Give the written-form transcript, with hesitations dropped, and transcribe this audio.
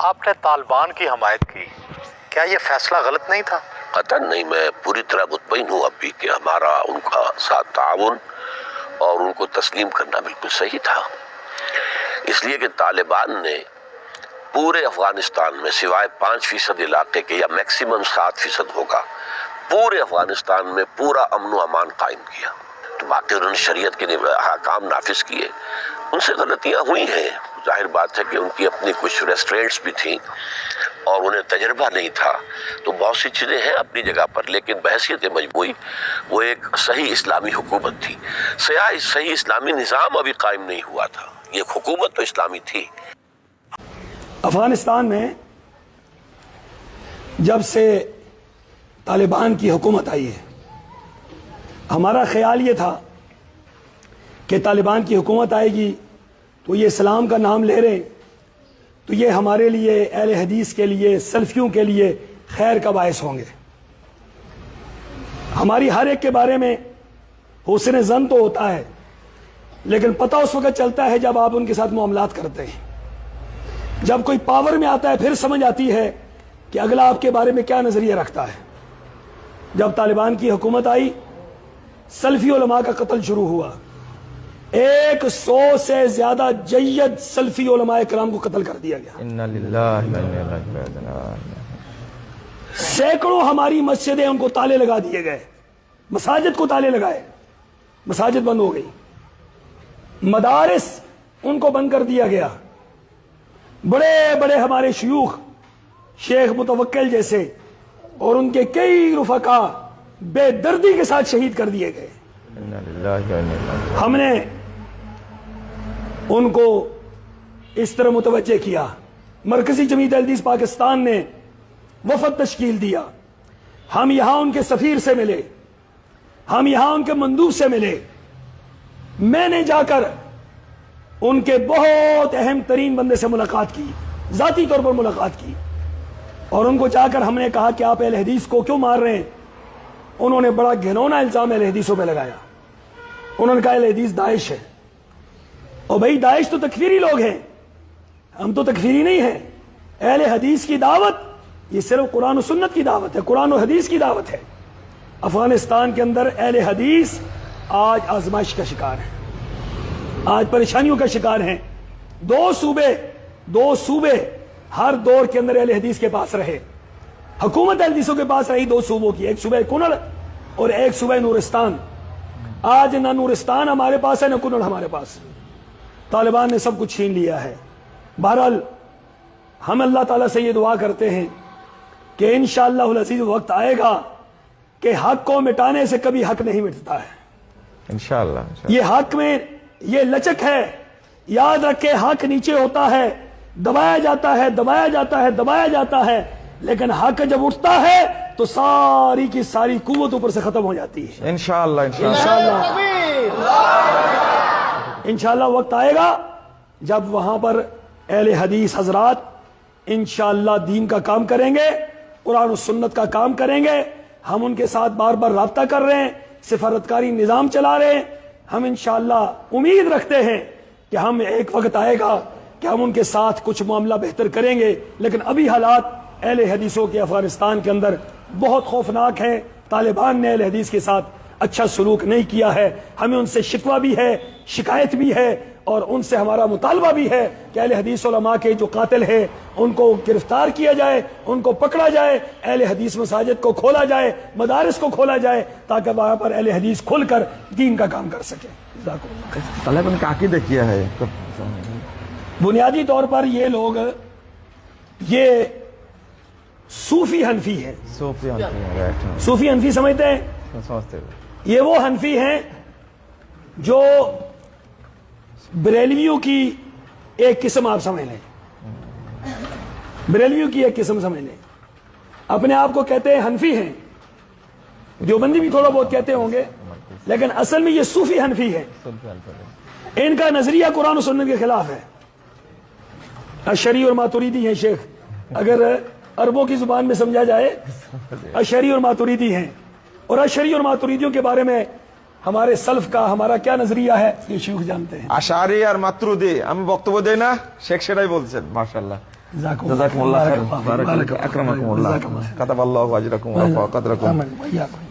आपने तालिबान की हमायत की, क्या ये फैसला गलत नहीं था? कतई नहीं, मैं पूरी तरह मुतमईन हूँ अब भी कि हमारा उनका साथ ताउन और उनको तस्लीम करना बिल्कुल सही था। इसलिए कि तालिबान ने पूरे अफगानिस्तान में सिवाय 5% इलाके के या मैक्सिमम 7% होगा, पूरे अफगानिस्तान में पूरा अमन व अमान कायम किया। तो बाकी उन्होंने शरीयत के अहकाम नाफिज किए, उनसे गलतियां हुई हैं, जाहिर बात है कि उनकी अपनी कुछ रेस्ट्रेंट्स भी थी और उन्हें तजर्बा नहीं था, तो बहुत सी चीज़ें हैं अपनी जगह पर, लेकिन बहैसियत मजबूरी वो एक सही इस्लामी हुकूमत थी। सही इस्लामी निज़ाम अभी कायम नहीं हुआ था, ये हुकूमत तो इस्लामी थी। अफगानिस्तान में जब से तालिबान की हुकूमत आई है, हमारा ख्याल ये था कि तालिबान की हुकूमत आएगी तो ये इस्लाम का नाम ले रहे हैं, तो ये हमारे लिए, अहले हदीस के लिए, सल्फियों के लिए खैर का बायस होंगे। हमारी हर एक के बारे में हुस्न ज़न तो होता है, लेकिन पता उस वक्त चलता है जब आप उनके साथ मामलात करते हैं। जब कोई पावर में आता है फिर समझ आती है कि अगला आपके बारे में क्या नजरिया रखता है। जब तालिबान की हुकूमत आई, सल्फी उलमा का कत्ल शुरू हुआ। 100 से ज्यादा जय्यद सल्फी उलमा कराम को कत्ल कर दिया गया। इन्ना लिल्लाहि व इन्ना इलैहि राजिऊन। सैकड़ों हमारी मस्जिदें उनको ताले लगा दिए गए, मसाजिद को ताले लगाए, मसाजिद बंद हो गई, मदारिस उनको बंद कर दिया गया। बड़े बड़े हमारे शयूख शेख मुतवक्किल जैसे और उनके कई रुफका बेदर्दी के साथ शहीद कर दिए गए। हमने उनको इस तरह मुतवज्जे किया। मरकजी जमीयत अहले हदीस पाकिस्तान ने वफद तश्कील दिया, हम यहां उनके सफीर से मिले, हम यहां उनके मंदूब से मिले। मैंने जाकर उनके बहुत अहम तरीन बंदे से मुलाकात की, जाती तौर पर मुलाकात की, और उनको जाकर हमने कहा कि आप अहले हदीस को क्यों मार रहे हैं। उन्होंने बड़ा घिनौना इल्जाम अहले हदीसों पे लगाया। उन्होंने कहा अहले हदीस दाइश है। और भाई दाइश तो तकफीरी लोग हैं, हम तो तकफीरी नहीं हैं। अहले हदीस की दावत ये सिर्फ कुरान और सुन्नत की दावत है, कुरान और हदीस की दावत है। अफगानिस्तान के अंदर अहले हदीस आज आजमाइश का शिकार है, आज परेशानियों का शिकार हैं। दो सूबे हर दौर के अंदर अहले हदीस के पास रहे, हुकूमत अहले हदीसों के पास रही। दो सूबों की, एक सूबा कुनड़ और एक सूबा नूरिस्तान। आज ना नूरिस्तान हमारे पास है, ना कुनड़ हमारे पास। तालिबान ने सब कुछ छीन लिया है। बहरहाल हम अल्लाह ताला से ये दुआ करते हैं कि इंशाअल्लाहुल अज़ीज़ वक्त आएगा कि हक को मिटाने से कभी हक नहीं मिटता है। इंशाअल्लाह ये हक में ये लचक है। याद रखे, हक नीचे होता है, दबाया जाता है, दबाया जाता है, दबाया जाता है, लेकिन हक जब उठता है तो सारी की सारी कुव्वत ऊपर से खत्म हो जाती है। इंशाअल्लाह इंशाअल्लाह वक्त आएगा जब वहां पर अहले हदीस हजरात इंशाअल्लाह दीन का काम करेंगे, कुरान और सुन्नत का काम करेंगे। हम उनके साथ बार बार राब्ता कर रहे हैं, सिफारतकारी निजाम चला रहे हैं। हम इंशाअल्लाह उम्मीद रखते हैं कि हम एक वक्त आएगा कि हम उनके साथ कुछ मामला बेहतर करेंगे, लेकिन अभी हालात अहले हदीसों के अफगानिस्तान के अंदर बहुत खौफनाक हैं। तालिबान ने अहले हदीस के साथ अच्छा सलूक नहीं किया है। हमें उनसे शिकवा भी है, शिकायत भी है, और उनसे हमारा मुतालबा भी है कि अहले हदीस उलमा के जो कातिल हैं उनको गिरफ्तार किया जाए, उनको पकड़ा जाए, अहले हदीस मसाजिद को खोला जाए, मदारिस को खोला जाए, ताकि वहां पर अहले हदीस खुलकर दीन का काम कर सके। तालिबान का अकीदा क्या है? बुनियादी तौर पर ये लोग ये सूफी हनफी है। सूफी हनफी समझते हैं? ये वो हनफी हैं जो बरेलवियों की एक किस्म आप समझ लें, बरेलवियों की एक किस्म समझ लें। अपने आप को कहते हैं हनफी हैं, देवबंदी भी थोड़ा बहुत कहते होंगे, लेकिन असल में ये सूफी हनफी है। इनका नजरिया कुरान और सुन्नत के खिलाफ है। अशरी और मातुरीदी हैं शेख, अगर अरबों की जुबान में समझा जाए, अशरी और मातुरीदी हैं। और अशरी और मातुरीदियों के बारे में हमारे सल्फ का हमारा क्या नजरिया है ये शेख जानते हैं। আশারি আর মাতুরিদি আমি বক্তব্য দেই না, শেখ সেটাই বলছেন। মাশাআল্লাহ। جزاکم اللہ خیر، بارک اکرمکم اللہ، کتب اللہ اجرکم ورفع قدرکم. آمین. وإياكم.